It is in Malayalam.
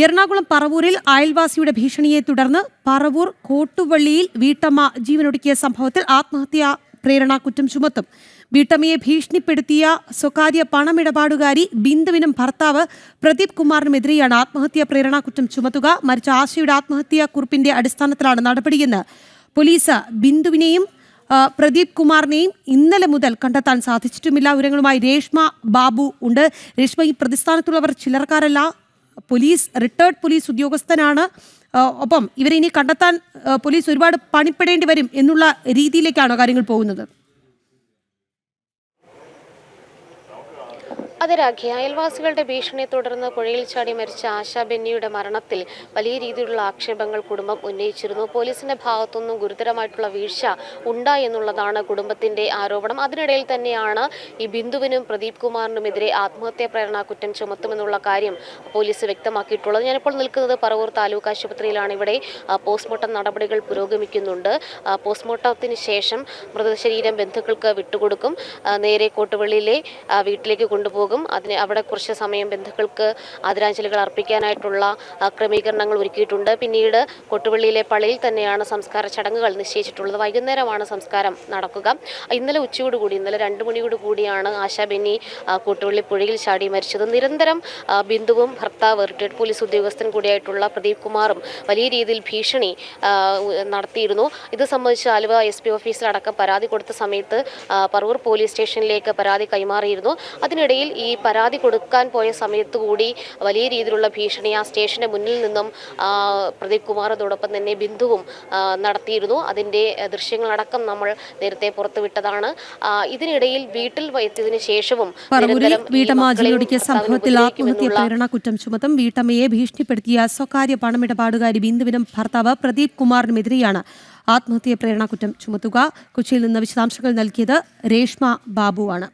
എറണാകുളം പറവൂരിൽ അയൽവാസിയുടെ ഭീഷണിയെ തുടർന്ന് പറവൂർ കോട്ടുവള്ളിയിൽ വീട്ടമ്മ ജീവനൊടുക്കിയ സംഭവത്തിൽ ആത്മഹത്യാ പ്രേരണ കുറ്റം ചുമത്തും. വീട്ടമ്മയെ ഭീഷണിപ്പെടുത്തിയ സ്വകാര്യ പണമിടപാടുകാരി ബിന്ദുവിനും ഭർത്താവ് പ്രദീപ് കുമാറിനുമെതിരെയാണ് ആത്മഹത്യാ പ്രേരണ കുറ്റം ചുമത്തുക. മരിച്ച ആശയുടെ ആത്മഹത്യാ കുറിപ്പിന്റെ അടിസ്ഥാനത്തിലാണ് നടപടിയെന്ന് പോലീസ്. ബിന്ദുവിനെയും പ്രദീപ് കുമാറിനെയും ഇന്നലെ മുതൽ കണ്ടെത്താൻ സാധിച്ചിട്ടുമില്ല. വിവരങ്ങളുമായി രേഷ്മ ബാബു ഉണ്ട്. രേഷ്മ, ഈ പ്രതിസ്ഥാനത്തുള്ളവർ ചിലർക്കാരല്ല, റിട്ടയർഡ് പോലീസ് ഉദ്യോഗസ്ഥനാണ്. ഒപ്പം ഇവരെ ഇനി കണ്ടെത്താൻ പോലീസ് ഒരുപാട് പണിപ്പെടേണ്ടി വരും എന്നുള്ള രീതിയിലേക്കാണോ കാര്യങ്ങൾ പോകുന്നത്? അതെ രാഖി, അയൽവാസികളുടെ ഭീഷണിയെ തുടർന്ന് പുഴയിൽ ചാടി മരിച്ച ആശ ബെന്നിയുടെ മരണത്തിൽ വലിയ രീതിയിലുള്ള ആക്ഷേപങ്ങൾ കുടുംബം ഉന്നയിച്ചിരുന്നു. പോലീസിന്റെ ഭാഗത്തുനിന്നും ഗുരുതരമായിട്ടുള്ള വീഴ്ച ഉണ്ടായി എന്നുള്ളതാണ് കുടുംബത്തിന്റെ ആരോപണം. അതിനിടയിൽ തന്നെയാണ് ഈ ബിന്ദുവിനും പ്രദീപ് കുമാറിനുമെതിരെ ആത്മഹത്യാ പ്രേരണ കുറ്റം ചുമത്തുമെന്നുള്ള കാര്യം പോലീസ് വ്യക്തമാക്കിയിട്ടുള്ളത്. ഞാനിപ്പോൾ നിൽക്കുന്നത് പറവൂർ താലൂക്ക് ആശുപത്രിയിലാണ്. ഇവിടെ പോസ്റ്റ്മോർട്ടം നടപടികൾ പുരോഗമിക്കുന്നുണ്ട്. പോസ്റ്റ്മോർട്ടത്തിന് ശേഷം മൃതശരീരം ബന്ധുക്കൾക്ക് വിട്ടുകൊടുക്കും. നേരെ കോട്ടുവള്ളിയിലെ വീട്ടിലേക്ക് കൊണ്ടുപോകും. അവിടെ കുറച്ച് സമയം ബന്ധുക്കൾക്ക് ആദരാഞ്ജലികൾ അർപ്പിക്കാനായിട്ടുള്ള ക്രമീകരണങ്ങൾ ഒരുക്കിയിട്ടുണ്ട്. പിന്നീട് കൊട്ടുവള്ളിയിലെ പള്ളിയിൽ തന്നെയാണ് സംസ്കാര ചടങ്ങുകൾ നിശ്ചയിച്ചിട്ടുള്ളത്. വൈകുന്നേരമാണ് സംസ്കാരം നടക്കുക. ഇന്നലെ 2 മണിയോടുകൂടിയാണ് ആശാ ബെന്നി കൊട്ടുവള്ളി പുഴയിൽ ചാടി മരിച്ചത്. നിരന്തരം ബിന്ദുവും ഭർത്താവ് റിട്ടയർഡ് പോലീസ് ഉദ്യോഗസ്ഥൻ കൂടിയായിട്ടുള്ള പ്രദീപ് കുമാറും വലിയ രീതിയിൽ ഭീഷണി നടത്തിയിരുന്നു. ഇത് സംബന്ധിച്ച് ആലുവ SP ഓഫീസിലടക്കം പരാതി കൊടുത്ത സമയത്ത് പറവൂർ പോലീസ് സ്റ്റേഷനിലേക്ക് പരാതി കൈമാറിയിരുന്നു. അതിനിടയിൽ ഈ പരാതി കൊടുക്കാൻ പോയ സമയത്ത് കൂടി വലിയ രീതിയിലുള്ള ഭീഷണി ആ സ്റ്റേഷന്റെ മുന്നിൽ നിന്നും പ്രദീപ് കുമാർ അതോടൊപ്പം തന്നെ ബിന്ദുവും നടത്തിയിരുന്നു. അതിന്റെ ദൃശ്യങ്ങളടക്കം നമ്മൾ നേരത്തെ പുറത്തുവിട്ടതാണ്. ഇതിനിടയിൽ വീട്ടിൽ എത്തിയതിനു ശേഷവും സംഭവത്തിൽ ആത്മഹത്യാ പ്രേരണ കുറ്റം ചുമത്തും. വീട്ടമ്മയെ ഭീഷണിപ്പെടുത്തിയ സ്വകാര്യ പണമിടപാടുകാരി ബിന്ദുവിനും ഭർത്താവ് പ്രദീപ് കുമാറിനുമെതിരെയാണ് ആത്മഹത്യാ പ്രേരണ കുറ്റം ചുമത്തുക. കൊച്ചിയിൽ നിന്ന് വിശദാംശങ്ങൾ നൽകിയത് രേഷ്മ ബാബുവാണ്.